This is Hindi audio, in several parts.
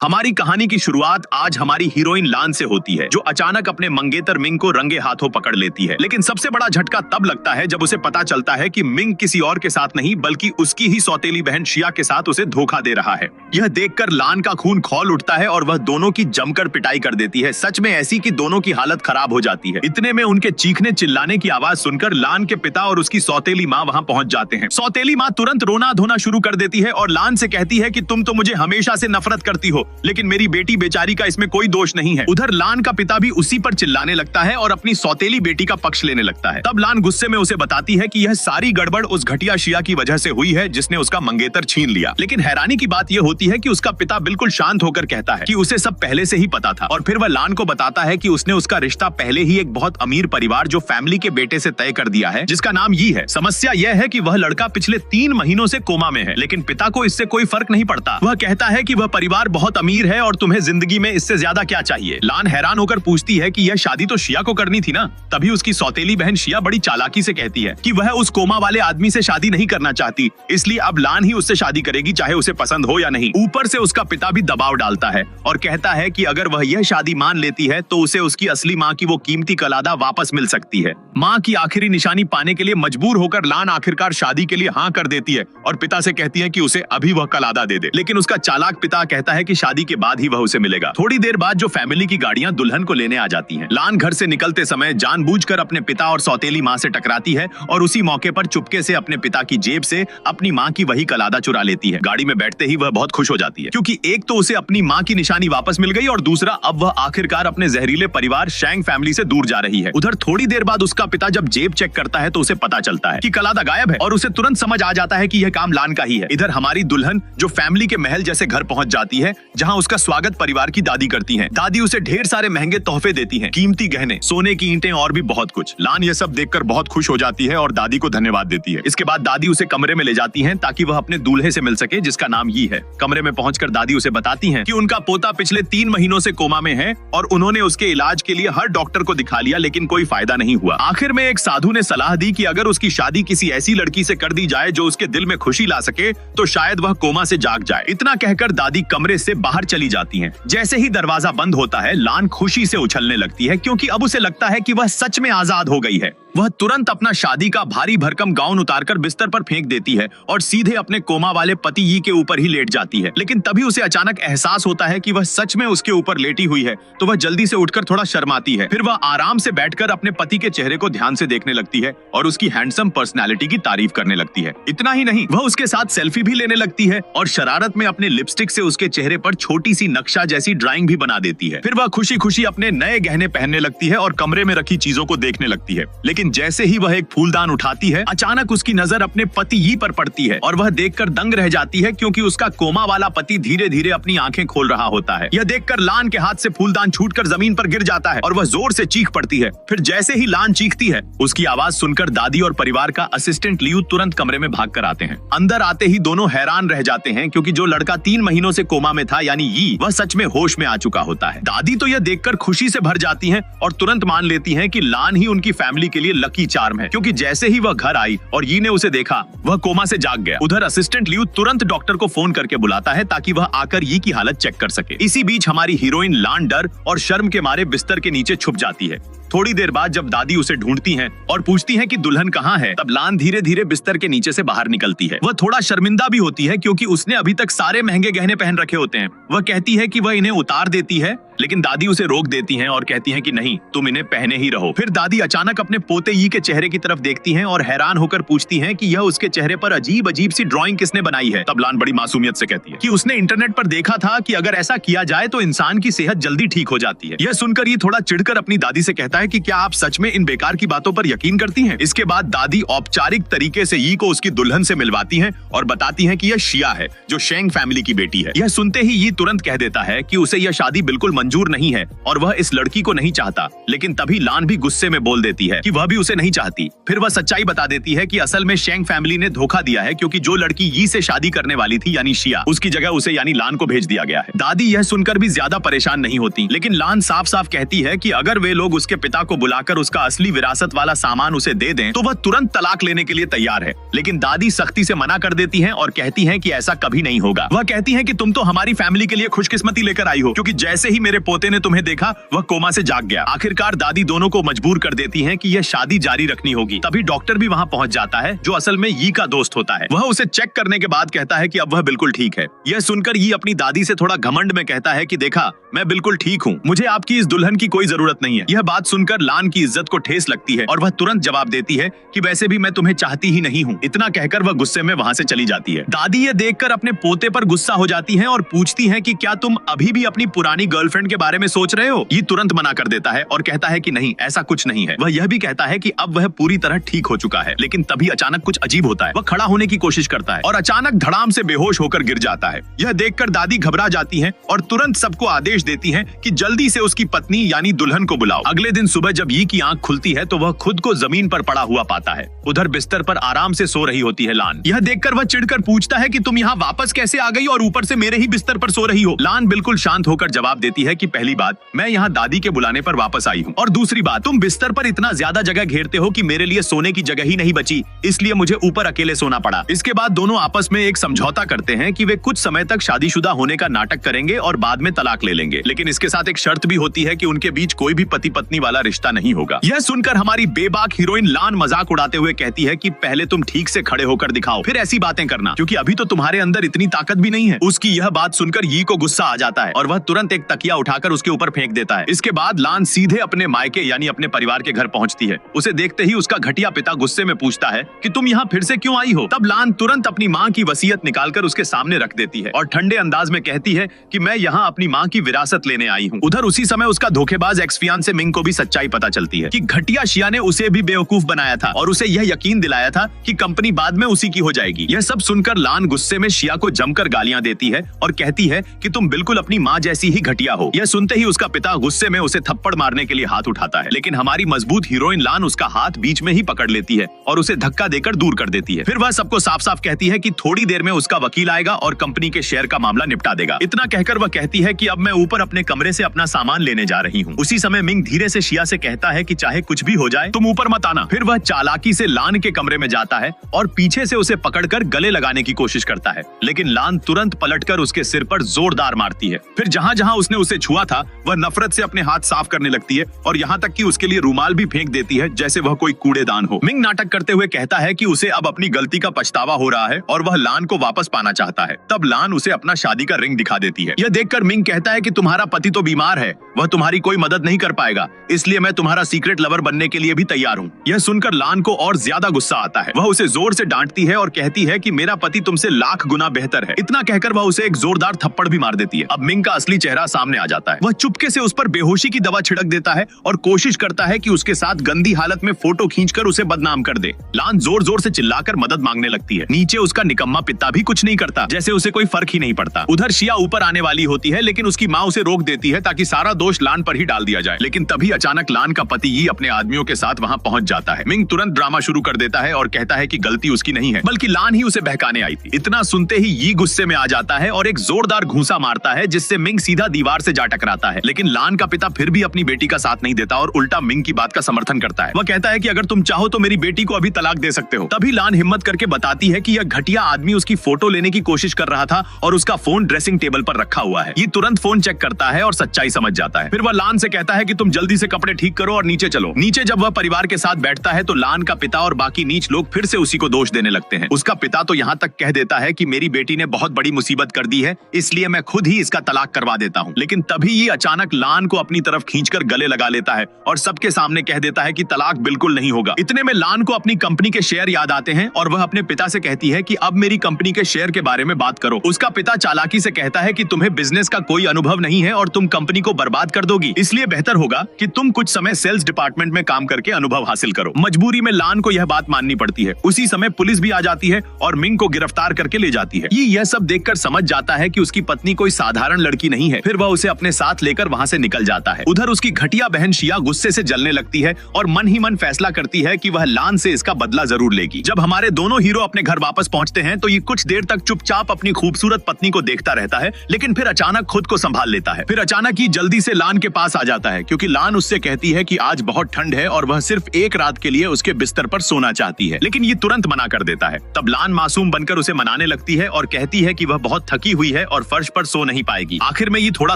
हमारी कहानी की शुरुआत आज हमारी हीरोइन लान से होती है, जो अचानक अपने मंगेतर मिंग को रंगे हाथों पकड़ लेती है। लेकिन सबसे बड़ा झटका तब लगता है जब उसे पता चलता है कि मिंग किसी और के साथ नहीं बल्कि उसकी ही सौतेली बहन शिया के साथ उसे धोखा दे रहा है। यह देखकर लान का खून खौल उठता है और वह दोनों की जमकर पिटाई कर देती है, सच में ऐसी कि दोनों की हालत खराब हो जाती है। इतने में उनके चीखने चिल्लाने की आवाज सुनकर लान के पिता और उसकी सौतेली माँ वहाँ पहुँच जाते हैं। सौतेली माँ तुरंत रोना धोना शुरू कर देती है और लान से कहती है कि तुम तो मुझे हमेशा से नफरत करती हो, लेकिन मेरी बेटी बेचारी का इसमें कोई दोष नहीं है। उधर लान का पिता भी उसी पर चिल्लाने लगता है और अपनी सौतेली बेटी का पक्ष लेने लगता है। तब लान गुस्से में उसे बताती है कि यह सारी गड़बड़ उस घटिया शिया की वजह से हुई है जिसने उसका मंगेतर छीन लिया। लेकिन हैरानी की बात यह होती है कि उसका पिता बिल्कुल शांत होकर कहता है कि उसे सब पहले से ही पता था, और फिर वह लान को बताता है कि उसने उसका रिश्ता पहले ही एक बहुत अमीर परिवार जो फैमिली के बेटे से तय कर दिया है, जिसका नाम यी है। समस्या यह है कि वह लड़का पिछले 3 महीनों से कोमा में है, लेकिन पिता को इससे कोई फर्क नहीं पड़ता। वह कहता है कि वह परिवार बहुत अमीर है और तुम्हें जिंदगी में इससे ज्यादा क्या चाहिए। लान हैरान होकर पूछती है कि यह शादी तो शिया को करनी थी ना। तभी उसकी सौतेली बहन शिया बड़ी चालाकी से कहती है कि वह उस कोमा वाले आदमी से शादी नहीं करना चाहती, इसलिए अब लान ही उससे शादी करेगी, चाहे उसे पसंद हो या नहीं। ऊपर से उसका पिता भी दबाव डालता है और कहता है कि अगर वह यह शादी मान लेती है तो उसे उसकी असली माँ की वो कीमती कलादा वापस मिल सकती है। माँ की आखिरी निशानी पाने के लिए मजबूर होकर लान आखिरकार शादी के लिए हाँ कर देती है और पिता से कहती है कि उसे अभी वह कलादा दे दे। लेकिन उसका चालाक पिता कहता है कि शादी के बाद ही वह उसे मिलेगा। थोड़ी देर बाद जो फैमिली की गाड़ियां दुल्हन को लेने आ जाती हैं। लान घर से निकलते समय जानबूझकर अपने पिता और सौतेली माँ से टकराती है और उसी मौके पर चुपके से अपने पिता की जेब से अपनी माँ की वही कलादा चुरा लेती है। गाड़ी में बैठते ही वह बहुत खुश हो जाती है, क्योंकि एक तो उसे अपनी माँ की निशानी वापस मिल गई और दूसरा अब वह आखिरकार अपने जहरीले परिवार शैंग फैमिली से दूर जा रही है। उधर थोड़ी देर बाद उसका पिता जब जेब चेक करता है तो उसे पता चलता है कि कलादा गायब है और उसे तुरंत समझ आ जाता है कि यह काम लान का ही है। इधर हमारी दुल्हन जो फैमिली के महल जैसे घर पहुंच जाती है, जहां उसका स्वागत परिवार की दादी करती हैं। दादी उसे ढेर सारे महंगे तोहफे देती हैं, कीमती गहने, सोने की ईंटें और भी बहुत कुछ। लान ये सब देखकर बहुत खुश हो जाती है और दादी को धन्यवाद देती है। इसके बाद दादी उसे कमरे में ले जाती हैं ताकि वह अपने दूल्हे से मिल सके, जिसका नाम यी है। कमरे में पहुंचकर दादी उसे बताती हैं कि उनका पोता पिछले 3 महीनों से कोमा में है और उन्होंने उसके इलाज के लिए हर डॉक्टर को दिखा लिया, लेकिन कोई फायदा नहीं हुआ। आखिर में एक साधु ने सलाह दी कि अगर उसकी शादी किसी ऐसी लड़की से कर दी जाए जो उसके दिल में खुशी ला सके तो शायद वह कोमा से जाग जाए। इतना कहकर दादी कमरे से बाहर चली जाती हैं। जैसे ही दरवाजा बंद होता है, लान खुशी से उछलने लगती है, क्योंकि अब उसे लगता है कि वह सच में आजाद हो गई है। वह तुरंत अपना शादी का भारी भरकम गाउन उतारकर बिस्तर पर फेंक देती है और सीधे अपने कोमा वाले पति यी के ऊपर ही लेट जाती है। लेकिन तभी उसे अचानक एहसास होता है कि वह सच में उसके ऊपर लेटी हुई है, तो वह जल्दी से उठकर थोड़ा शर्माती है। फिर वह आराम से बैठकर अपने पति के चेहरे को ध्यान से देखने लगती है और उसकी हैंडसम पर्सनैलिटी की तारीफ करने लगती है। इतना ही नहीं, वह उसके साथ सेल्फी भी लेने लगती है और शरारत में अपने लिपस्टिक से उसके चेहरे पर छोटी सी नक्शा जैसी ड्राइंग भी बना देती है। फिर वह खुशी खुशी अपने नए गहने पहनने लगती है और कमरे में रखी चीजों को देखने लगती है। लेकिन जैसे ही वह एक फूलदान उठाती है, अचानक उसकी नजर अपने पति यी पर पड़ती है और वह देखकर दंग रह जाती है, क्योंकि उसका कोमा वाला पति धीरे धीरे अपनी आंखें खोल रहा होता है। यह देखकर लान के हाथ से फूलदान छूटकर जमीन पर गिर जाता है और वह जोर से चीख पड़ती है। फिर जैसे ही लान चीखती है, उसकी आवाज सुनकर दादी और परिवार का असिस्टेंट लियू तुरंत कमरे में भाग कर आते हैं। अंदर आते ही दोनों हैरान रह जाते हैं, क्योंकि जो लड़का 3 महीनों से कोमा में था यानी यी, वह सच में होश में आ चुका होता है। दादी तो यह देखकर खुशी से भर जाती हैं और तुरंत मान लेती हैं कि लान ही उनकी फैमिली के लिए लकी चार्म है, क्योंकि जैसे ही वह घर आई और यी ने उसे देखा, वह कोमा से जाग गया। उधर असिस्टेंट लियू तुरंत डॉक्टर को फोन करके बुलाता है ताकि वह आकर यी की हालत चेक कर सके। इसी बीच हमारी हीरोइन लान डर और शर्म के मारे बिस्तर के नीचे छुप जाती है। थोड़ी देर बाद जब दादी उसे ढूंढती हैं और पूछती हैं कि दुल्हन कहाँ है, तब लान धीरे धीरे बिस्तर के नीचे से बाहर निकलती है। वह थोड़ा शर्मिंदा भी होती है, क्योंकि उसने अभी तक सारे महंगे गहने पहन रखे होते हैं। वह कहती है कि वह इन्हें उतार देती है, लेकिन दादी उसे रोक देती हैं और कहती हैं कि नहीं, तुम इन्हें पहने ही रहो। फिर दादी अचानक अपने पोते यी के चेहरे की तरफ देखती हैं और हैरान होकर पूछती हैं कि यह उसके चेहरे पर अजीब अजीब सी ड्राइंग किसने बनाई है। तब लान बड़ी मासूमियत से कहती है कि उसने इंटरनेट पर देखा था कि अगर ऐसा किया जाए तो इंसान की सेहत जल्दी ठीक हो जाती है। यह सुनकर ये थोड़ा चिढ़कर अपनी दादी से कहता है कि क्या आप सच में इन बेकार की बातों पर यकीन करती हैं? इसके बाद दादी औपचारिक तरीके से यी को उसकी दुल्हन से मिलवाती हैं और बताती हैं कि यह शिया है, जो शेंग फैमिली की बेटी है। यह सुनते ही यी तुरंत कह देता है कि उसे यह शादी बिल्कुल मंजूर मंजूर नहीं है और वह इस लड़की को नहीं चाहता। लेकिन तभी लान भी गुस्से में बोल देती है कि वह भी उसे नहीं चाहती। फिर वह सच्चाई बता देती है कि असल में शेंग फैमिली ने धोखा दिया है, क्योंकि जो लड़की यी से शादी करने वाली थी यानी शिया, उसकी जगह उसे यानी लान को भेज दिया गया है। दादी यह सुनकर भी ज्यादा परेशान नहीं होती, लेकिन लान साफ साफ कहती है कि अगर वे लोग उसके पिता को बुलाकर उसका असली विरासत वाला सामान उसे दे दें तो वह तुरंत तलाक लेने के लिए तैयार है। लेकिन दादी सख्ती से मना कर देती हैं और कहती हैं कि ऐसा कभी नहीं होगा। वह कहती हैं कि तुम तो हमारी फैमिली के लिए खुशकिस्मती लेकर आई हो, क्योंकि जैसे ही मेरे पोते ने तुम्हें देखा वह कोमा से जाग गया। आखिरकार दादी दोनों को मजबूर कर देती हैं कि यह शादी जारी रखनी होगी। तभी डॉक्टर भी वहां पहुंच जाता है, जो असल में यी का दोस्त होता है। वह उसे चेक करने के बाद कहता है कि अब वह बिल्कुल ठीक है। यह सुनकर यी अपनी दादी से थोड़ा घमंड में कहता है कि देखा, मैं बिल्कुल ठीक हूँ, मुझे आपकी इस दुल्हन की कोई जरूरत नहीं है। यह बात सुनकर लान की इज्जत को ठेस लगती है और वह तुरंत जवाब देती है कि वैसे भी मैं तुम्हें चाहती ही नहीं हूँ। इतना कहकर वह गुस्से में वहाँ से चली जाती है। दादी ये देखकर अपने पोते पर गुस्सा हो जाती हैं और पूछती हैं कि क्या तुम अभी भी अपनी पुरानी गर्लफ्रेंड के बारे में सोच रहे हो? ये तुरंत मना कर देता है और कहता है कि नहीं, ऐसा कुछ नहीं है। वह यह भी कहता है कि अब वह पूरी तरह ठीक हो चुका है। लेकिन तभी अचानक कुछ अजीब होता है। वह खड़ा होने की कोशिश करता है और अचानक धड़ाम से बेहोश होकर गिर जाता है। यह देखकर दादी घबरा जाती हैं और तुरंत सबको आदेश देती हैं कि जल्दी से उसकी पत्नी यानी दुल्हन को बुलाओ। अगले दिन सुबह जब यी की आंख खुलती है तो वह खुद को जमीन पर पड़ा हुआ पाता है। उधर बिस्तर पर आराम से सो रही होती है लान। यह देखकर वह चिढ़कर पूछता है कि तुम यहाँ वापस कैसे आ गई और ऊपर से मेरे ही बिस्तर पर सो रही हो? लान बिल्कुल शांत होकर जवाब देती है कि पहली बात, मैं यहाँ दादी के बुलाने पर वापस आई हूँ, और दूसरी बात, तुम बिस्तर पर इतना ज्यादा जगह घेरते हो कि मेरे लिए सोने की जगह ही नहीं बची, इसलिए मुझे ऊपर अकेले सोना पड़ा। इसके बाद दोनों आपस में एक समझौता करते हैं कि वे कुछ समय तक शादीशुदा होने का नाटक करेंगे और बाद में तलाक ले लेंगे। लेकिन इसके साथ एक शर्त भी होती है कि उनके बीच कोई भी पति पत्नी वाला रिश्ता नहीं होगा। यह सुनकर हमारी बेबाक हीरोइन लान मजाक उड़ाते हुए कहती है कि पहले तुम ठीक से खड़े होकर दिखाओ, फिर ऐसी बातें करना, क्योंकि अभी तो तुम्हारे अंदर इतनी ताकत भी नहीं है। उसकी यह बात सुनकर यी को गुस्सा आ जाता है और वह तुरंत एक तकिया उठाकर उसके ऊपर फेंक देता है। इसके बाद लान सीधे अपने मायके यानी अपने परिवार के घर पहुंचती है। उसे देखते ही उसका घटिया पिता गुस्से में पूछता है कि तुम यहाँ फिर से क्यों आई हो? तब लान तुरंत अपनी माँ की वसीयत निकालकर उसके सामने रख देती है और ठंडे अंदाज में कहती है कि मैं यहाँ अपनी माँ की विरासत लेने आई हूँ। उधर उसी समय उसका धोखेबाज एक्स फियांसे मिंग को भी सच्चाई पता चलती है कि घटिया शिया ने उसे भी बेवकूफ बनाया था और उसे यह यकीन दिलाया था कि कंपनी बाद में उसी की हो जाएगी। यह सब सुनकर लान गुस्से में शिया को जमकर गालियां देती है और कहती है कि तुम बिल्कुल अपनी माँ जैसी ही घटिया हो। यह सुनते ही उसका पिता गुस्से में उसे थप्पड़ मारने के लिए हाथ उठाता है, लेकिन हमारी मजबूत हीरोइन लान उसका हाथ बीच में ही पकड़ लेती है और उसे धक्का देकर दूर कर देती है। फिर वह सबको साफ साफ कहती है कि थोड़ी देर में उसका वकील आएगा और कंपनी के शेयर का मामला निपटा देगा। इतना कहकर वह कहती है कि अब मैं ऊपर अपने कमरे से अपना सामान लेने जा रही हूँ। उसी समय मिंग धीरे से शिया से कहता है कि चाहे कुछ भी हो जाए तुम ऊपर मत आना। फिर वह चालाकी से लान के कमरे में जाता है और पीछे से उसे पकड़कर गले लगाने की कोशिश करता है, लेकिन लान तुरंत पलटकर उसके सिर पर जोरदार मारती है। फिर जहाँ जहाँ उसने उसे छुआ था वह नफरत से अपने हाथ साफ करने लगती है और यहाँ तक कि उसके लिए रुमाल भी फेंक देती है जैसे वह कोई कूड़ेदान हो। मिंग नाटक करते हुए कहता है कि उसे अब अपनी गलती का पछतावा हो रहा है और वह लान को वापस पाना चाहता है। तब लान उसे अपना शादी का रिंग दिखा देती है। यह देखकर मिंग कहता है कि तुम्हारा पति तो बीमार है, वह तुम्हारी कोई मदद नहीं कर पाएगा, इसलिए मैं तुम्हारा सीक्रेट लवर बनने के लिए भी तैयार हूँ। यह सुनकर लान को और ज्यादा गुस्सा आता है। वह उसे जोर से डांटती है और कहती है कि मेरा पति तुमसे लाख गुना बेहतर है। इतना कहकर वह उसे एक जोरदार थप्पड़ भी मार देती है। अब मिंग का असली चेहरा सामने आ जाता है। वह चुपके से उस पर बेहोशी की दवा छिड़क देता है और कोशिश करता है कि उसके साथ गंदी हालत में फोटो खींचकर उसे बदनाम कर दे। लान जोर जोर से चिल्लाकर मदद मांगने लगती है। नीचे उसका निकम्मा पिता भी कुछ नहीं करता, जैसे उसे कोई फर्क ही नहीं पड़ता। उधर शिया ऊपर आने वाली होती है, लेकिन उसकी माँ उसे रोक देती है ताकि सारा दोष लान पर ही डाल दिया जाए। लेकिन तभी अचानक लान का पति यी अपने आदमियों के साथ वहाँ पहुँच जाता है। मिंग तुरंत ड्रामा शुरू कर देता है और कहता है कि गलती उसकी नहीं है, बल्कि लान ही उसे बहकाने आई थी। इतना सुनते ही यी गुस्से में आ जाता है और एक जोरदार घूंसा मारता है, जिससे मिंग सीधा दीवार से जा टकराता है। लेकिन लान का पिता फिर भी अपनी बेटी का साथ नहीं देता और उल्टा मिंग की बात का समर्थन करता है। वह कहता है कि अगर तुम चाहो तो मेरी बेटी को अभी तलाक दे सकते हो। तभी लान हिम्मत करके बताती है कि यह घटिया आदमी उसकी फोटो लेने की कोशिश कर रहा था और उसका फोन ड्रेसिंग टेबल पर रखा हुआ है। ये तुरंत फोन चेक करता है और सच्चाई समझ जाता है। फिर वह लान से कहता है कि तुम जल्दी से कपड़े ठीक करो और नीचे चलो। नीचे जब वह परिवार के साथ बैठता है तो लान का पिता और बाकी नीच लोग फिर से उसी को दोष देने लगते हैं। उसका पिता तो यहाँ तक कह देता है कि मेरी बेटी ने बहुत बड़ी मुसीबत कर दी है, इसलिए मैं खुद ही इसका तलाक करवा देता हूँ। लेकिन तभी ये अचानक लान को अपनी तरफ खींचकर गले लगा लेता है और सबके सामने कह देता है कि तलाक बिल्कुल नहीं होगा। इतने में लान को अपनी कंपनी के शेयर याद आते हैं और वह अपने पिता से कहती है कि अब मेरी कंपनी के शेयर के बारे में बात करो। उसका पिता चालाकी से कहता है कि तुम्हें बिजनेस का कोई अनुभव नहीं है और तुम कंपनी को बर्बाद बर्बाद कर दोगी, इसलिए बेहतर होगा कि तुम कुछ समय सेल्स डिपार्टमेंट में काम करके अनुभव हासिल करो। मजबूरी में लान को यह बात माननी पड़ती है। उसी समय पुलिस भी आ जाती है और मिंग को गिरफ्तार करके ले जाती है। यह सब देखकर समझ जाता है कि उसकी पत्नी कोई साधारण लड़की नहीं है। फिर वह उसे अपने साथ लेकर वहां से निकल जाता है। उधर उसकी घटिया बहन शिया गुस्से से जलने लगती है और मन ही मन फैसला करती है कि वह लान से इसका बदला जरूर लेगी। जब हमारे दोनों हीरो अपने घर वापस पहुंचते हैं तो ये कुछ देर तक चुपचाप अपनी खूबसूरत पत्नी को देखता रहता है, लेकिन फिर अचानक खुद को संभाल लेता है। फिर अचानक ही जल्दी से लान के पास आ जाता है, क्योंकि लान उससे कहती है कि आज बहुत ठंड है और वह सिर्फ एक रात के लिए उसके बिस्तर पर सोना चाहती है, लेकिन ये तुरंत मना कर देता है। तब लान मासूम बनकर उसे मनाने लगती है और कहती है कि वह बहुत थकी हुई है और फर्श पर सो नहीं पाएगी। आखिर में ये थोड़ा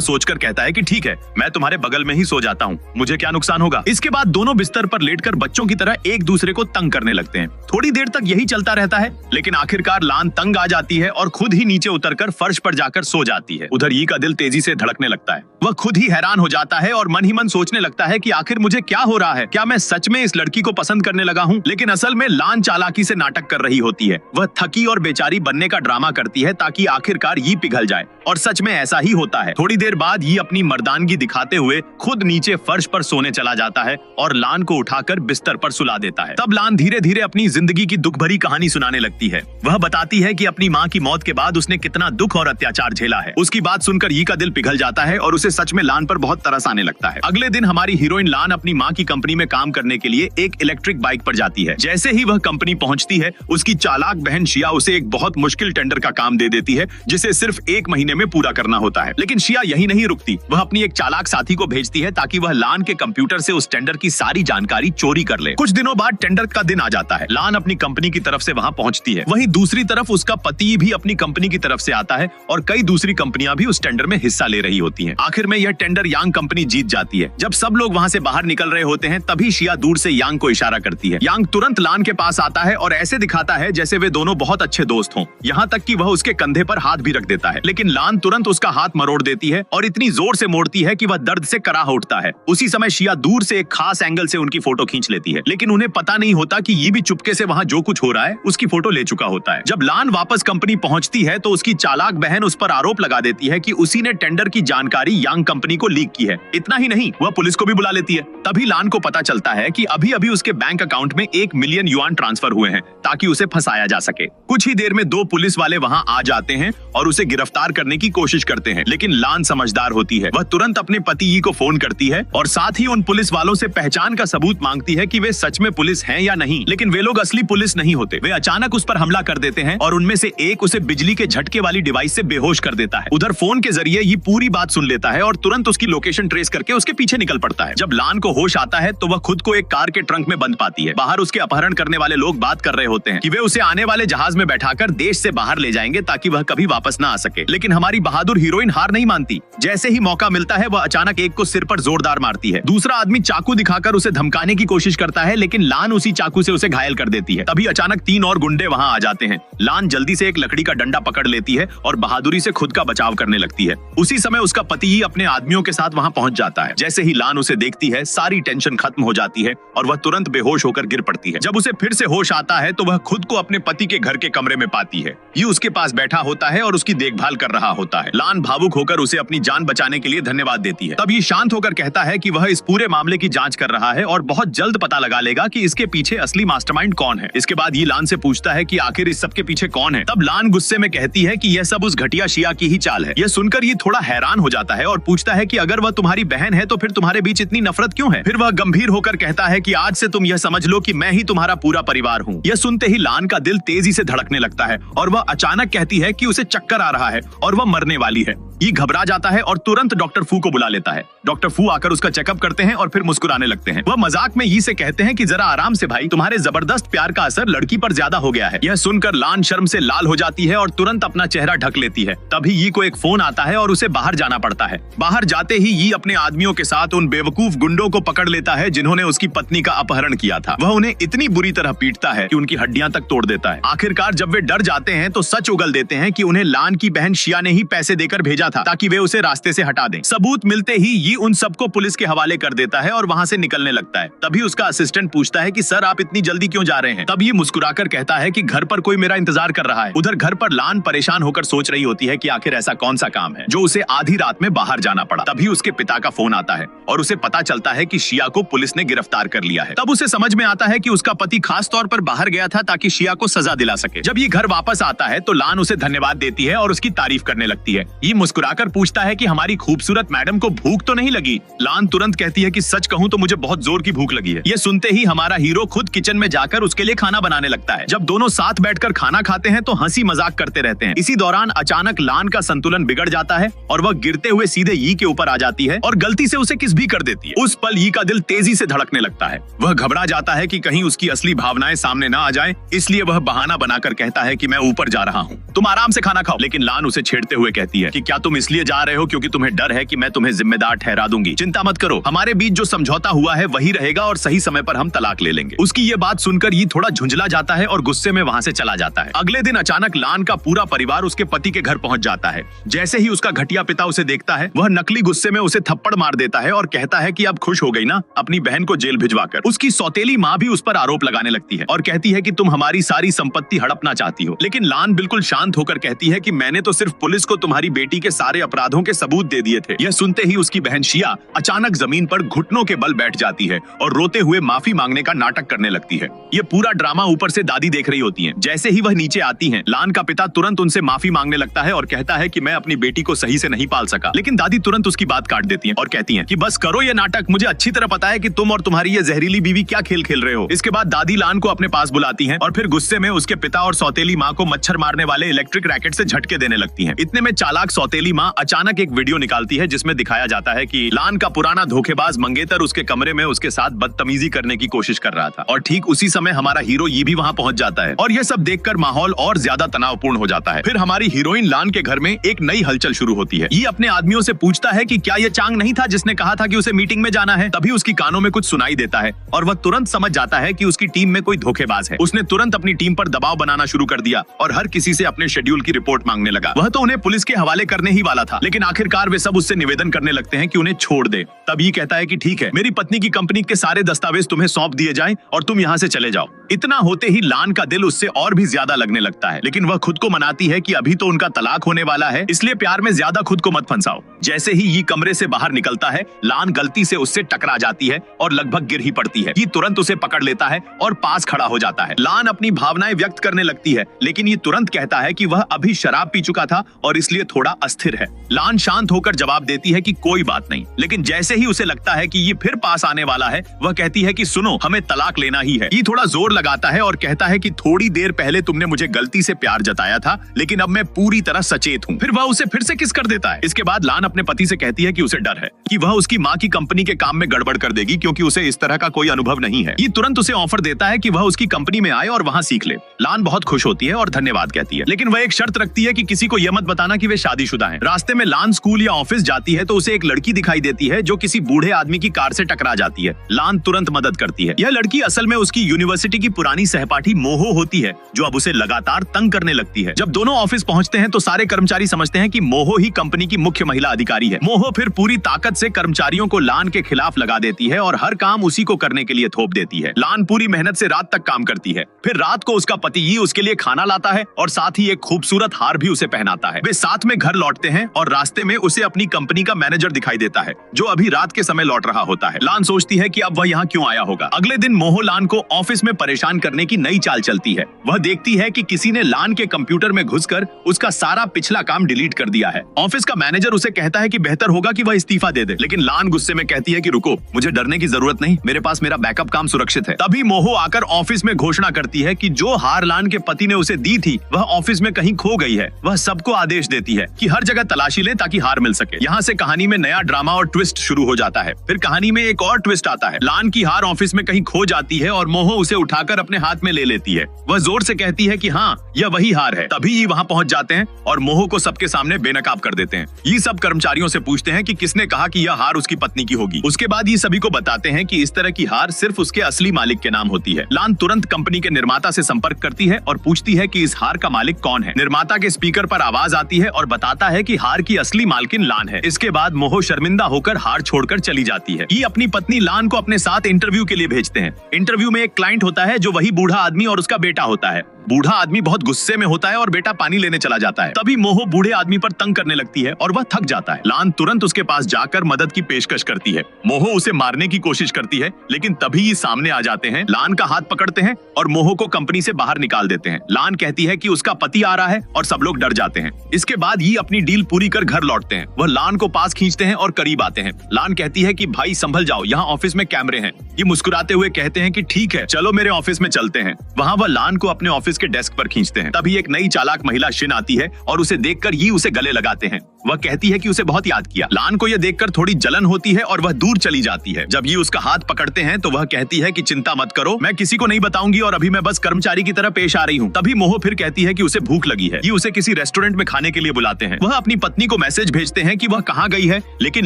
सोचकर कहता है कि ठीक है, मैं तुम्हारे बगल में ही सो जाता हूँ, मुझे क्या नुकसान होगा। इसके बाद दोनों बिस्तर पर लेटकर बच्चों की तरह एक दूसरे को तंग करने लगते हैं। थोड़ी देर तक यही चलता रहता है, लेकिन आखिरकार लान तंग आ जाती है और खुद ही नीचे उतरकर फर्श पर जाकर सो जाती है। उधर यी का दिल तेजी से धड़कने लगता है। वह खुद ही हैरान हो जाता है और मन ही मन सोचने लगता है कि आखिर मुझे क्या हो रहा है, क्या मैं सच में इस लड़की को पसंद करने लगा हूँ। लेकिन असल में लान चालाकी से नाटक कर रही होती है। वह थकी और बेचारी बनने का ड्रामा करती है ताकि आखिरकार यी पिघल जाए, और सच में ऐसा ही होता है। थोड़ी देर बाद यी अपनी मर्दानगी दिखाते हुए खुद नीचे फर्श पर सोने चला जाता है और लान को उठाकर बिस्तर पर सुला देता है। तब लान धीरे धीरे अपनी जिंदगी की दुख भरी कहानी सुनाने लगती है। वह बताती है कि अपनी माँ की मौत के बाद उसने कितना दुख और अत्याचार झेला है। उसकी बात सुनकर यी का दिल पिघल जाता है और उसे सच में लान पर बहुत तरस आने लगता है। अगले दिन हमारी हीरोइन लान अपनी माँ की कंपनी में काम करने के लिए एक इलेक्ट्रिक बाइक पर जाती है। जैसे ही वह कंपनी पहुंचती है, उसकी चालाक बहन शिया उसे एक बहुत मुश्किल टेंडर का काम दे देती है, जिसे सिर्फ 1 महीने में पूरा करना होता है। लेकिन शिया यही नहीं रुकती, वह अपनी एक चालाक साथी को भेजती है ताकि वह लान के कंप्यूटर से उस टेंडर की सारी जानकारी चोरी कर ले। कुछ दिनों बाद टेंडर का दिन आ जाता है। लान अपनी कंपनी की तरफ से वहां पहुंचती है। वहीं दूसरी तरफ उसका पति भी अपनी कंपनी की तरफ से आता है और कई दूसरी कंपनियां भी उस टेंडर में हिस्सा ले रही होती हैं। आखिर में यह टेंडर यांग कंपनी जीत जाती है। जब सब लोग वहां से बाहर निकल रहे होते हैं, तभी शिया दूर से यांग को इशारा करती है। यांग तुरंत लान के पास आता है और ऐसे दिखाता है जैसे वे दोनों बहुत अच्छे दोस्त हों। यहाँ तक कि वह उसके कंधे पर हाथ भी रख देता है, लेकिन लान तुरंत उसका हाथ मरोड़ देती है और इतनी जोर से मोड़ती है कि वह दर्द से कराह उठता है। उसी समय शिया दूर से एक खास एंगल से उनकी फोटो खींच लेती है, लेकिन उन्हें पता नहीं होता कि ये भी चुपके से वहाँ जो कुछ हो रहा है उसकी फोटो ले चुका होता है। जब लान वापस कंपनी पहुंचती है तो उसकी चालाक बहन उस पर आरोप लगा देती है कि उसी ने टेंडर की जानकारी यांग कंपनी को लीक की है। इतना ही नहीं, वह पुलिस को भी बुला लेती है। तभी लान को पता चलता है कि अभी अभी उसके बैंक अकाउंट में 1 मिलियन युआन ट्रांसफर हुए हैं ताकि उसे फंसाया जा सके। कुछ ही देर में 2 पुलिस वाले वहां आ जाते हैं और उसे गिरफ्तार करने की कोशिश करते हैं, लेकिन लान समझदार होती है। वह तुरंत अपने पति यी को फोन करती है और साथ ही उन पुलिस वालों से पहचान का सबूत मांगती है कि वे सच में पुलिस हैं या नहीं। लेकिन वे लोग असली पुलिस नहीं होते। वे अचानक उस पर हमला कर देते हैं और उनमें से एक उसे बिजली के झटके वाली डिवाइस से बेहोश कर देता है। उधर फोन के जरिए ये पूरी बात सुन लेता है और तुरंत उसकी लोकेशन ट्रेस करके उसके पीछे निकल पड़ता है। जब लान को होश आता है तो वह खुद को एक कार के ट्रंक में बंद पाती है। बाहर उसके अपहरण करने वाले लोग बात कर रहे होते हैं कि वे उसे आने वाले जहाज में बैठाकर देश से बाहर ले जाएंगे ताकि वह कभी वापस ना आ सके। लेकिन हमारी बहादुर हीरोइन हार नहीं मानती। जैसे ही मौका मिलता है, वह अचानक एक को सिर पर जोरदार मारती है। दूसरा आदमी चाकू दिखाकर उसे धमकाने की कोशिश करता है, लेकिन लान उसी चाकू से उसे घायल कर देती है। तभी अचानक 3 और गुंडे वहां आ जाते हैं। लान जल्दी से एक लकड़ी का डंडा पकड़ लेती है और बहादुरी से खुद का बचाव करने लगती है। उसी समय उसका पति ही अपने आदमियों के साथ वहां पहुंच जाता है। जैसे ही लान उसे देखती है, सारी टेंशन खत्म हो जाती है और वह तुरंत बेहोश होकर गिर पड़ती है। जब उसे फिर से होश आता है तो वह खुद को अपने पति के घर के कमरे में पाती है। ये उसके पास बैठा होता है और उसकी देखभाल कर रहा होता है। लान भावुक होकर उसे अपनी जान बचाने के लिए धन्यवाद देती है। तब ये शांत होकर कहता है कि वह इस पूरे मामले की जांच कर रहा है और बहुत जल्द पता लगा लेगा कि इसके पीछे असली मास्टरमाइंड कौन है। इसके बाद ये लान से पूछता है कि आखिर इस सब के पीछे कौन है। तब लान गुस्से में कहती है कि यह सब उस घटिया शिया की ही चाल है। यह सुनकर ये थोड़ा हैरान हो जाता है और पूछता है कि अगर वह तुम्हारी बहन है तो फिर तुम्हारे बीच इतनी नफरत क्यों है। फिर वह गंभीर होकर कहता है कि आज से तुम यह समझ लो कि मैं ही तुम्हारा पूरा परिवार हूँ। यह सुनते ही लान का दिल तेजी से धड़कने लगता है और वह अचानक कहती है कि उसे चक्कर आ रहा है और वह मरने वाली है। ये घबरा जाता है और तुरंत डॉक्टर फू को बुला लेता है। डॉक्टर फू आकर उसका चेकअप करते हैं और फिर मुस्कुराने लगते हैं। वह मजाक में यी से कहते हैं कि जरा आराम से भाई, तुम्हारे जबरदस्त प्यार का असर लड़की पर ज्यादा हो गया है। यह सुनकर लान शर्म से लाल हो जाती है और तुरंत अपना चेहरा ढक लेती है। तभी यी को एक फोन आता है और उसे बाहर जाना पड़ता है। बाहर जाते ही यी अपने आदमियों के साथ उन बेवकूफ गुंडों को पकड़ लेता है जिन्होंने उसकी पत्नी का अपहरण किया था। वह उन्हें इतनी बुरी तरह पीटता है कि उनकी हड्डियां तक तोड़ देता है। आखिरकार जब वे डर जाते हैं तो सच उगल देते हैं कि उन्हें लान की बहन शिया ने ही पैसे देकर भेजा था ताकि वे उसे रास्ते से हटा दें। सबूत मिलते ही ये उन सबको पुलिस के हवाले कर देता है और वहाँ से निकलने लगता है। तभी उसका असिस्टेंट पूछता है कि सर आप इतनी जल्दी क्यों जा रहे हैं? तब ये मुस्कुराकर कहता है कि घर पर कोई मेरा इंतजार कर रहा है। उधर घर पर लान परेशान होकर सोच रही होती है कि आखिर ऐसा कौन सा काम है जो उसे आधी रात में बाहर जाना पड़ा। तभी उसके पिता का फोन आता है और उसे पता चलता है कि शिया को पुलिस ने गिरफ्तार कर लिया है। तब उसे समझ में आता है कि उसका पति खास तौर पर बाहर गया था ताकि शिया को सजा दिला सके। जब ये घर वापस आता है तो लान उसे धन्यवाद देती है और उसकी तारीफ करने लगती है। ये मुस्कुराकर पूछता है कि हमारी खूबसूरत मैडम को भूख तो नहीं लगी? लान तुरंत कहती है कि सच कहूं तो मुझे बहुत जोर की भूख लगी है। ये सुनते ही हमारा हीरो खुद किचन में जाकर उसके लिए खाना बनाने लगता है। जब दोनों साथ बैठकर खाना खाते हैं तो हंसी मजाक करते रहते हैं। इसी दौरान अचानक लान का संतुलन बिगड़ जाता है और वह गिरते हुए सीधे यी के ऊपर आ जाती है और गलती से उसे किस भी कर देती है। उस पल यी का दिल तेजी से धड़कने लगता है। वह घबरा जाता है कि कहीं उसकी असली भावनाएं सामने ना आ जाएं, इसलिए वह बहाना बनाकर कहता है कि मैं ऊपर जा रहा हूँ, तुम आराम से खाना खाओ। लेकिन लान उसे छेड़ते हुए कहती है कि क्या तुम इसलिए जा रहे हो क्योंकि तुम्हें डर है कि मैं तुम्हें जिम्मेदार ठहरा दूंगी? चिंता मत करो, हमारे बीच जो समझौता हुआ है वही रहेगा और सही समय पर हम तलाक ले लेंगे। उसकी ये बात सुनकर ये थोड़ा झुंझला जाता है और गुस्से में वहाँ से चला जाता है। अगले दिन अचानक लान का पूरा परिवार उसके पति के घर पहुँच जाता है। जैसे ही उसका घटिया पिता उसे देखता है वह नकली गुस्से में उसे थप्पड़ मार देता है और कहता है कि अब खुश हो गई ना अपनी बहन को जेल भिजवाकर। उसकी सौतेली माँ भी उस पर आरोप लगाने लगती है और कहती है कि तुम हमारी सारी संपत्ति हड़पना चाहती हो। लेकिन लान बिल्कुल शांत होकर कहती है कि मैंने तो सिर्फ पुलिस को तुम्हारी बेटी के सारे अपराधों के सबूत दे दिए थे। यह सुनते ही उसकी बहन शिया अचानक जमीन पर घुटनों के बल बैठ जाती है और रोते हुए माफी मांगने का नाटक करने लगती है। ये पूरा ड्रामा ऊपर से दादी देख रही होती हैं। जैसे ही वह नीचे आती हैं, लान का पिता तुरंत उनसे माफी मांगने लगता है और कहता है कि मैं अपनी बेटी को सही से नहीं पाल सका। लेकिन दादी तुरंत उसकी बात काट देती हैं और कहती हैं कि बस करो ये नाटक, मुझे अच्छी तरह पता है कि तुम और तुम्हारी ये जहरीली बीवी क्या खेल खेल रहे हो। इसके बाद दादी लान को अपने पास बुलाती हैं और फिर गुस्से में उसके पिता और सौतेली माँ को मच्छर मारने वाले इलेक्ट्रिक रैकेट से झटके देने लगती हैं। इतने में चालाक सौतेली माँ अचानक एक वीडियो निकालती है जिसमें दिखाया जाता है कि लान का पुराना धोखेबाज मंगेतर उसके कमरे में उसके साथ बदतमीजी करने की कोशिश कर रहा था। और ठीक उसी समय हमारा हीरो ये भी वहाँ पहुँच जाता है और यह सब देखकर माहौल और ज्यादा तनावपूर्ण हो जाता है। फिर हमारी हीरोइन लान के घर में एक नई हलचल शुरू होती है। ये अपने आदमियों से पूछता है कि क्या ये चांग नहीं था जिसने कहा था कि उसे मीटिंग में जाना है। तभी उसकी कानों में कुछ सुनाई देता है और वह तुरंत समझ जाता है कि उसकी टीम में कोई धोखेबाज है। उसने तुरंत अपनी टीम पर दबाव बनाना शुरू कर दिया और हर किसी से अपने शेड्यूल की रिपोर्ट मांगने लगा। वह तो उन्हें पुलिस के हवाले करने ही वाला था, लेकिन आखिरकार वे सब उससे निवेदन करने लगते हैं कि उन्हें छोड़ दे। तब ये कहता है कि ठीक है, मेरी पत्नी की कंपनी के सारे दस्तावेज तुम्हें सौंप दिए जाएं और तुम यहाँ से चले जाओ। इतना होते ही लान का दिल उससे और भी ज्यादा लगने लगता है, लेकिन वह खुद को मनाती है कि अभी तो उनका तलाक होने वाला है, इसलिए प्यार में ज्यादा खुद को मत फंसाओ। जैसे ही ये कमरे से बाहर निकलता है, लान गलती से उससे टकरा जाती है और लगभग गिर ही पड़ती है। ये तुरंत उसे पकड़ लेता है और पास खड़ा हो जाता है। लान अपनी भावनाएं व्यक्त करने लगती है, लेकिन ये तुरंत कहता है कि वह अभी शराब पी चुका था और इसलिए थोड़ा अस्थिर है। लान शांत होकर जवाब देती है कि कोई बात नहीं, लेकिन जैसे ही उसे लगता है कि ये फिर पास आने वाला है, वह कहती है कि सुनो, हमें तलाक लेना ही है। ये थोड़ा जोर लगाता है और कहता है कि थोड़ी देर पहले तुमने मुझे गलती से प्यार जताया था, लेकिन अब मैं पूरी तरह सचेत हूँ। फिर वह उसे फिर से किस कर देता है। इसके बाद लान अपने पति से कहती है कि उसे डर है कि वह उसकी माँ की कंपनी के काम में गड़बड़ कर देगी, क्योंकि उसे इस तरह का कोई अनुभव नहीं है। ये तुरंत उसे ऑफर देता है कि वह उसकी कंपनी में आए और वहाँ सीख ले। लान बहुत खुश होती है और धन्यवाद कहती है, लेकिन वह एक शर्त रखती है कि किसी को यह मत बताना कि वे शादीशुदा हैं। रास्ते में लान स्कूल या ऑफिस जाती है तो उसे एक लड़की दिखाई देती है जो किसी बूढ़े आदमी की कार से टकरा जाती है। लान तुरंत मदद करती है। यह लड़की असल में उसकी यूनिवर्सिटी की पुरानी सहपाठी मोहो होती है, जो अब उसे लगातार तंग करने लगती है। जब दोनों ऑफिस पहुंचते हैं तो सारे कर्मचारी समझते हैं कि मोहो ही कंपनी की मुख्य महिला अधिकारी है। मोहो फिर पूरी ताकत से कर्मचारियों को लान के खिलाफ लगा देती है और हर काम उसी को करने के लिए थोप देती है। लान पूरी मेहनत से रात तक काम करती है। फिर रात को उसका पति ये उसके लिए खाना लाता है और साथ ही एक खूबसूरत हार भी उसे पहनाता है। वे साथ में घर लौटते हैं और रास्ते में उसे अपनी कंपनी का मैनेजर दिखाई देता है, जो अभी रात के समय लौट रहा होता है। लान सोचती है कि अब वह यहाँ क्यों आया होगा। अगले दिन मोहो लान को ऑफिस में परेशान करने की नई चाल चलती है। वह देखती है कि किसी ने लान के कंप्यूटर में घुसकर उसका सारा पिछला काम डिलीट कर दिया है। ऑफिस का मैनेजर उसे कहता है कि बेहतर होगा कि वह इस्तीफा दे दे, लेकिन लान गुस्से में कहती है कि रुको, मुझे डरने की जरूरत नहीं, मेरे पास मेरा बैकअप काम सुरक्षित है। तभी मोहो आकर ऑफिस में घोषणा करती है कि जो हार लान के पति ने उसे दी थी वह ऑफिस में कहीं खो गई है। वह सबको आदेश देती है कि हर जगह तलाशी लें ताकि हार मिल सके। यहाँ से कहानी में नया ड्रामा और ट्विस्ट शुरू हो जाता है। फिर कहानी में एक और ट्विस्ट आता है। लान की हार ऑफिस में कहीं खो जाती है और मोहो उसे उठाकर अपने हाथ में ले लेती है। वह जोर से कहती है कि हाँ, यह वही हार है। तभी ये वहाँ पहुँच जाते हैं और मोहो को सबके सामने बेनकाब कर देते हैं। ये सब कर्मचारियों से पूछते हैं कि किसने कहा कि यह हार उसकी पत्नी की होगी। उसके बाद ये सभी को बताते हैं कि इस तरह की हार सिर्फ उसके असली मालिक के नाम होती है। लान तुरंत कंपनी के निर्माता से संपर्क करती है और पूछती है कि इस हार का मालिक कौन है। निर्माता के स्पीकर पर आवाज आती है और बताता है कि हार की असली मालकिन लान है। इसके बाद मोहो शर्मिंदा होकर हार छोड़कर चली जाती है। ये अपनी पत्नी लान को अपने साथ इंटरव्यू के लिए भेजते हैं। इंटरव्यू में एक क्लाइंट होता है जो वही बूढ़ा आदमी और उसका बेटा होता है। बूढ़ा आदमी बहुत गुस्से में होता है और बेटा पानी लेने चला जाता है। तभी मोहो बूढ़े आदमी पर तंग करने लगती है और वह थक जाता है। लान तुरंत उसके पास जाकर मदद की पेशकश करती है। मोहो उसे मारने की कोशिश करती है, लेकिन तभी ये सामने आ जाते हैं, लान का हाथ पकड़ते हैं और मोहो को कंपनी से बाहर निकाल देते हैं। लान कहती है कि उसका पति आ रहा है और सब लोग डर जाते हैं। इसके बाद ये अपनी डील पूरी कर घर लौटते हैं। वह लान को पास खींचते हैं और करीब आते हैं। लान कहती है कि भाई संभल जाओ, यहाँ ऑफिस में कैमरे हैं। ये मुस्कुराते हुए कहते हैं कि ठीक है, चलो मेरे ऑफिस में चलते हैं। वहाँ वह लान को अपने ऑफिस के डेस्क पर खींचते हैं। तभी एक नई चालाक महिला शिन आती है और उसे देखकर ये उसे गले लगाते हैं। वह कहती है कि उसे बहुत याद किया। लान को यह देखकर थोड़ी जलन होती है और वह दूर चली जाती है। जब ये उसका हाथ पकड़ते हैं तो वह कहती है कि चिंता मत करो, मैं किसी को नहीं बताऊंगी और अभी मैं बस कर्मचारी की तरह पेश आ रही हूँ। तभी मोहो फिर कहती है कि उसे भूख लगी है। ये उसे किसी रेस्टोरेंट में खाने के लिए बुलाते हैं। वह अपनी पत्नी को मैसेज भेजते हैं कि वह कहाँ गई है, लेकिन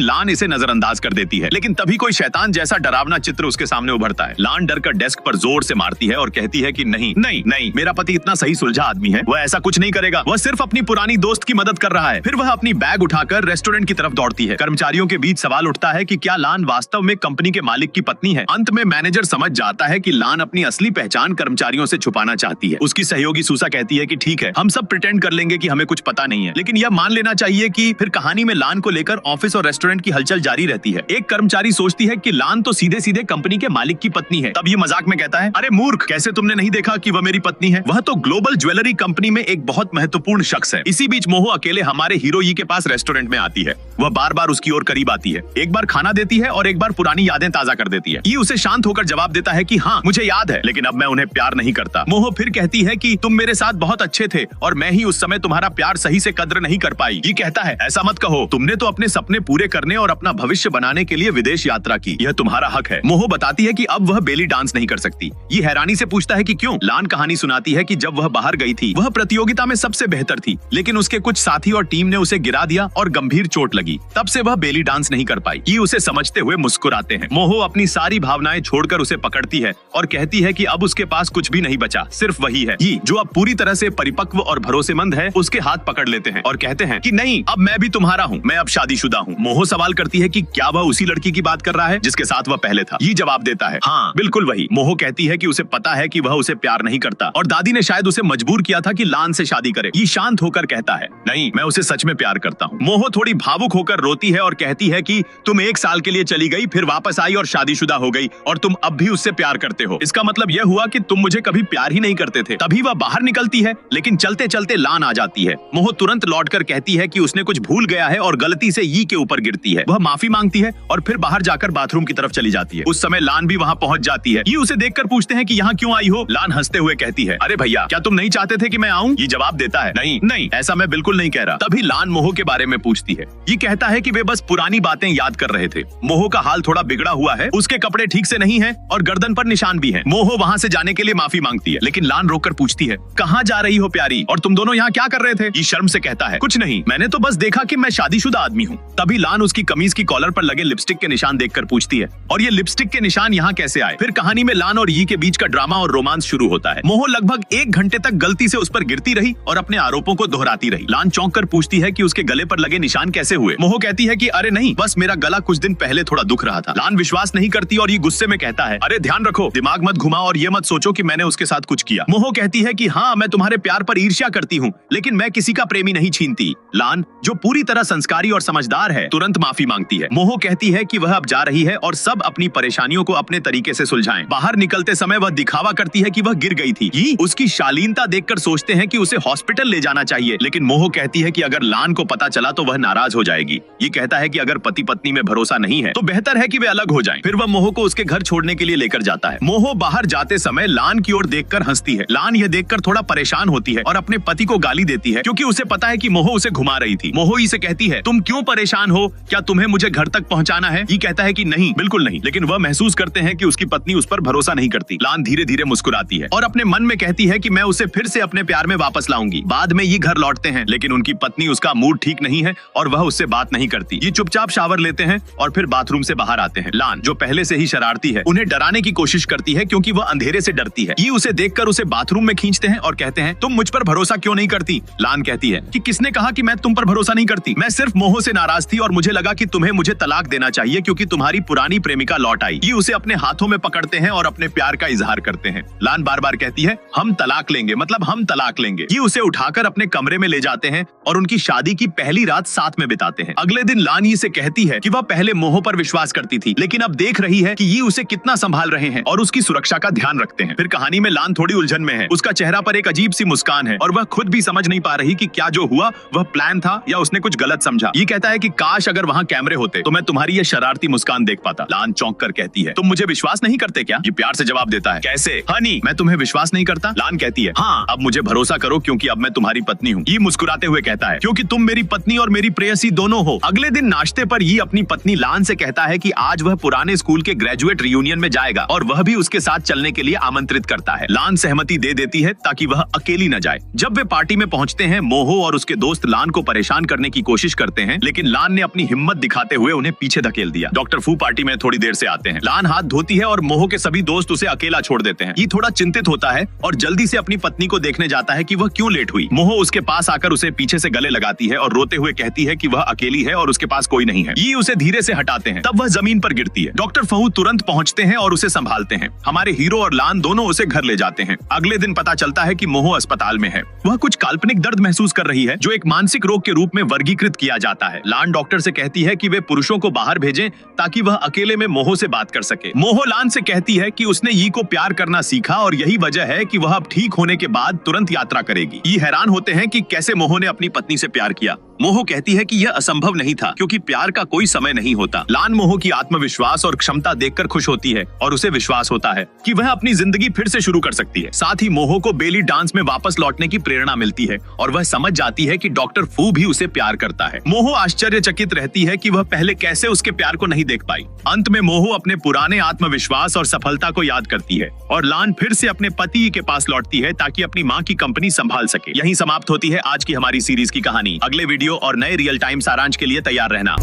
लान इसे नजरअंदाज कर देती है। लेकिन तभी कोई शैतान जैसा डरावना चित्र उसके सामने उभरता है। लान डरकर डेस्क पर जोर से मारती है और कहती है कि नहीं नहीं नहीं, मेरा पति इतना सही सुलझा आदमी है, वह ऐसा कुछ नहीं करेगा। वह सिर्फ अपनी पुरानी दोस्त की मदद कर रहा है। फिर वह अपनी बैग उठाकर रेस्टोरेंट की तरफ दौड़ती है। कर्मचारियों के बीच सवाल उठता है कि क्या लान वास्तव में कंपनी के मालिक की पत्नी है। अंत में मैनेजर समझ जाता है कि लान अपनी असली पहचान कर्मचारियों से छुपाना चाहती है। उसकी सहयोगी सूसा कहती है कि ठीक है, हम सब प्रिटेंड कर लेंगे कि हमें कुछ पता नहीं है, लेकिन यह मान लेना चाहिए कि फिर कहानी में लान को लेकर ऑफिस और रेस्टोरेंट की हलचल जारी रहती है। एक कर्मचारी सोचती है कि लान तो सीधे सीधे कंपनी के मालिक की पत्नी है। तब ये मजाक में कहता है, अरे मूर्ख, कैसे तुमने नहीं देखा कि वह मेरी पत्नी है? वह तो ग्लोबल ज्वेलरी कंपनी में एक बहुत महत्वपूर्ण शख्स है। इसी बीच मोहो अकेले हमारे हीरो के पास रेस्टोरेंट में आती है। वह बार बार उसकी ओर करीब आती है। एक बार खाना देती है और एक बार पुरानी यादें ताजा कर देती है। ये उसे शांत होकर जवाब देता है कि हाँ, मुझे याद है, लेकिन अब मैं उन्हें प्यार नहीं करता। मोहो फिर कहती है कि तुम मेरे साथ बहुत अच्छे थे और मैं ही उस समय तुम्हारा प्यार सही से कद्र नहीं कर पाई। ये कहता है, ऐसा मत कहो, तुमने तो अपने सपने पूरे करने और अपना भविष्य बनाने के लिए विदेश यात्रा की, यह तुम्हारा हक है। मोहो बताती है कि अब वह बेली डांस नहीं कर सकती। ये हैरानी से पूछता है कि क्यों? लान कहानी सुनाती है कि जब वह बाहर गई थी, वह प्रतियोगिता में सबसे बेहतर थी, लेकिन उसके कुछ साथी और टीम ने उसे गिरा दिया और गंभीर चोट लगी। तब से वह बेली डांस नहीं कर पाई। ये उसे समझते हुए मुस्कुराते हैं। मोहो अपनी सारी भावनाएं छोड़कर उसे पकड़ती है और कहती है कि अब उसके पास कुछ भी नहीं बचा, सिर्फ वही है। ये जो अब पूरी तरह से परिपक्व और भरोसेमंद है, उसके हाथ पकड़ लेते हैं और कहते हैं कि नहीं, अब मैं भी तुम्हारा हूँ, मैं अब शादीशुदा हूँ। मोहो सवाल करती है कि क्या वह उसी लड़की की बात कर रहा है जिसके साथ वह पहले था? ये जवाब देता है, हाँ बिल्कुल वही। मोहो कहती है कि उसे पता है कि वह उसे प्यार नहीं करता और दादी ने शायद उसे मजबूर किया था कि लान से शादी करे। ये शांत होकर कहता है, नहीं, मैं उसे सच में प्यार करता हूँ। मोहो थोड़ी भावुक होकर रोती है और कहती है कि तुम 1 साल के लिए चली गई, फिर वापस आई और शादीशुदा हो गई और तुम अब भी उससे प्यार करते हो। इसका मतलब यह हुआ कि तुम मुझे कभी प्यार ही नहीं करते थे। तभी वह बाहर निकलती है, लेकिन चलते चलते लान आ जाती है। मोहो तुरंत लौटकर कहती है कि उसने कुछ भूल गया है और गलती से यी के ऊपर गिरती है। वह माफी मांगती है और फिर बाहर जाकर बाथरूम की तरफ चली जाती है। उस समय लान भी वहाँ पहुँच जाती है। ये उसे देखकर पूछते हैं कि यहाँ क्यों आई हो? लान हंसते हुए कहती है, अरे भैया, क्या तुम नहीं चाहते थे कि मैं आऊँ? ये जवाब देता है, नहीं नहीं, ऐसा मैं बिल्कुल नहीं कह रहा। तभी लान मोहो के बारे में पूछती है। ये कहता है कि वे बस पुरानी बातें याद कर रहे थे। मोहो का हाल थोड़ा बिगड़ा हुआ है, उसके कपड़े ठीक से नहीं हैं और गर्दन पर निशान भी हैं। मोहो वहाँ से जाने के लिए माफी मांगती है, लेकिन लान रोककर पूछती है, कहाँ जा रही हो प्यारी, और तुम दोनों यहाँ क्या कर रहे थे? ये शर्म से कहता है, कुछ नहीं, मैंने तो बस देखा कि मैं शादीशुदा आदमी हूँ। तभी लान उसकी कमीज की कॉलर पर लगे लिपस्टिक के निशान देखकर पूछती है, और ये लिपस्टिक के निशान यहाँ कैसे आए? फिर कहानी में लान और यी के बीच का ड्रामा और रोमांस शुरू होता है। मोहो लगभग 1 घंटे तक गलती से उस पर गिरती रही और अपने आरोपों को दोहराती रही। लान चौंक कर पूछती है कि उसके गले पर लगे निशान कैसे हुए? मोहो कहती है कि अरे नहीं, बस मेरा गला कुछ दिन पहले थोड़ा दुख रहा था। लान विश्वास नहीं करती और ये गुस्से में कहता है, अरे ध्यान रखो, दिमाग मत घुमाओ और ये मत सोचो कि मैंने उसके साथ कुछ किया। मोहो कहती है कि हाँ, मैं तुम्हारे प्यार पर ईर्ष्या करती हूँ, लेकिन मैं किसी का प्रेमी नहीं छीनती। लान, जो पूरी तरह संस्कारी और समझदार है, तुरंत माफी मांगती है। मोहो कहती है कि वह अब जा रही है और सब अपनी परेशानियों को अपने तरीके से सुलझाएं। बाहर निकलते समय वह दिखावा करती है कि वह गिर गई थी। ये उसकी शालीनता देखकर सोचते हैं कि उसे हॉस्पिटल ले जाना चाहिए, लेकिन मोहो कहती है कि अगर लान को पता चला तो वह नाराज हो जाएगी। ये कहता है कि अगर पति पत्नी में भरोसा नहीं है तो बेहतर है कि वे अलग हो जाएं। फिर वह मोहो को उसके घर छोड़ने के लिए लेकर जाता है। मोहो बाहर जाते समय लान की ओर देखकर हंसती है। लान यह देखकर थोड़ा परेशान होती है और अपने पति को गाली देती है, क्योंकि उसे पता है कि मोहो उसे घुमा रही थी। मोहो इसे कहती है, तुम क्यों परेशान हो? क्या तुम्हें मुझे घर तक पहुंचाना है? ये कहता है कि नहीं, बिल्कुल नहीं, लेकिन वह महसूस करते हैं कि उसकी पत्नी उस पर भरोसा नहीं करती। लान धीरे धीरे मुस्कुराती है और अपने मन में कहती है कि मैं उसे फिर से अपने प्यार में वापस लाऊंगी। बाद में ये घर लौटते हैं, लेकिन उनकी पत्नी, उसका मूड ठीक नहीं है और वह उससे बात नहीं करती। ये चुपचाप शावर लेते हैं और फिर बाथरूम से बाहर आते हैं। लान, जो पहले से ही शरारती है, उन्हें डराने की कोशिश करती है क्योंकि वह अंधेरे से डरती है। ये उसे देखकर उसे बाथरूम में खींचते हैं और कहते हैं, तुम मुझ पर भरोसा क्यों नहीं करती? लान कहती है कि किसने कहा कि मैं तुम पर भरोसा नहीं करती। मैं सिर्फ मोह से नाराज थी और मुझे लगा कि तुम्हें मुझे तलाक देना चाहिए क्योंकि तुम्हारी पुरानी प्रेमिका लौट आई। ये उसे अपने हाथों में पकड़ते हैं और अपने प्यार का इजहार करते हैं। लान बार बार कहती है हम तलाक लेंगे, मतलब हम तलाक लेंगे। ये उसे उठाकर अपने कमरे में ले जाते हैं और उनकी शादी की पहली रात साथ में बिताते हैं। अगले दिन लान ये से कहती है कि वह पहले मोह पर विश्वास करती थी, लेकिन अब देख रही है कि ये उसे कितना संभाल रहे हैं और उसकी सुरक्षा का ध्यान रखते हैं। फिर कहानी में लान थोड़ी उलझन में है। उसका चेहरा पर एक अजीब सी मुस्कान है और वह खुद भी समझ नहीं पा रही कि क्या जो हुआ वह प्लान था या उसने कुछ गलत समझा। ये कहता है कि काश अगर वहाँ कैमरे होते तो मैं तुम्हारी ये शरारती मुस्कान देख पाता। लान चौंक कर कहती है तुम मुझे विश्वास नहीं करते क्या? ये प्यार से जवाब देता है कैसे हनी, मैं तुम्हें विश्वास नहीं करता? लान कहती है हाँ, अब मुझे भरोसा करो क्योंकि अब मैं तुम्हारी पत्नी हूँ। ये मुस्कुराते हुए कहता है क्योंकि तुम मेरी पत्नी और मेरी प्रेयसी दोनों हो। अगले दिन नाश्ते पर ये अपनी पत्नी लान से कहता है कि आज वह पुराने स्कूल के ग्रेजुएट रियूनियन में जाएगा और वह भी उसके साथ चलने के लिए आमंत्रित करता है। लान सहमति दे देती है ताकि वह अकेली न जाए। जब वे पार्टी में पहुंचते हैं, मोहो और उसके दोस्त लान को परेशान करने की कोशिश करते हैं, लेकिन लान ने अपनी हिम्मत दिखाते हुए उन्हें पीछे धकेल दिया। डॉक्टर फू पार्टी में थोड़ी देर से आते हैं। लान हाथ धोती है और मोहो के सभी दोस्त उसे अकेला छोड़ देते हैं। ये थोड़ा चिंतित होता है और जल्दी से अपनी पत्नी को देखने जाता है कि वह क्यों लेट हुई। मोहो उसके पास आकर उसे पीछे से गले लगाती है और रोते हुए कहती है कि वह अकेली है और उसके पास कोई नहीं है। ये उसे धीरे से हटाते हैं, तब वह जमीन पर गिरती है। डॉक्टर फहू तुरंत पहुंचते हैं और उसे संभालते हैं। हमारे हीरो और लान दोनों उसे घर ले जाते हैं। अगले दिन पता चलता है कि मोहो अस्पताल में है। वह कुछ काल्पनिक दर्द महसूस कर रही है जो एक मानसिक रोग के रूप में वर्गीकृत किया जाता है। लान डॉक्टर से कहती है कि वे पुरुषों को बाहर भेजें ताकि वह अकेले में मोहो से बात कर सके। मोहो लान से कहती है कि उसने यी को प्यार करना सीखा और यही वजह है कि वह अब ठीक होने के बाद तुरंत यात्रा करेगी। ये हैरान होते हैं कि कैसे मोहो ने अपनी पत्नी से प्यार किया। मोहो कहती है कि यह असंभव नहीं था क्योंकि प्यार का कोई समय नहीं होता। लान मोहो की आत्मविश्वास और क्षमता देखकर खुश होती है और उसे विश्वास होता है कि वह अपनी जिंदगी फिर से शुरू कर सकती है। साथ ही मोहो को बेली डांस में वापस लौटने की प्रेरणा मिलती है और वह समझ जाती है कि डॉक्टर फू भी उसे प्यार करता है। मोहो आश्चर्यचकित रहती है कि वह पहले कैसे उसके प्यार को नहीं देख पाई। अंत में मोहो अपने पुराने आत्मविश्वास और सफलता को याद करती है और लान फिर से अपने पति के पास लौटती है ताकि अपनी माँ की कंपनी संभाल सके। यहीं समाप्त होती है आज की हमारी सीरीज की कहानी। अगले वीडियो और नए रियल टाइम सारांश के लिए तैयार रहना।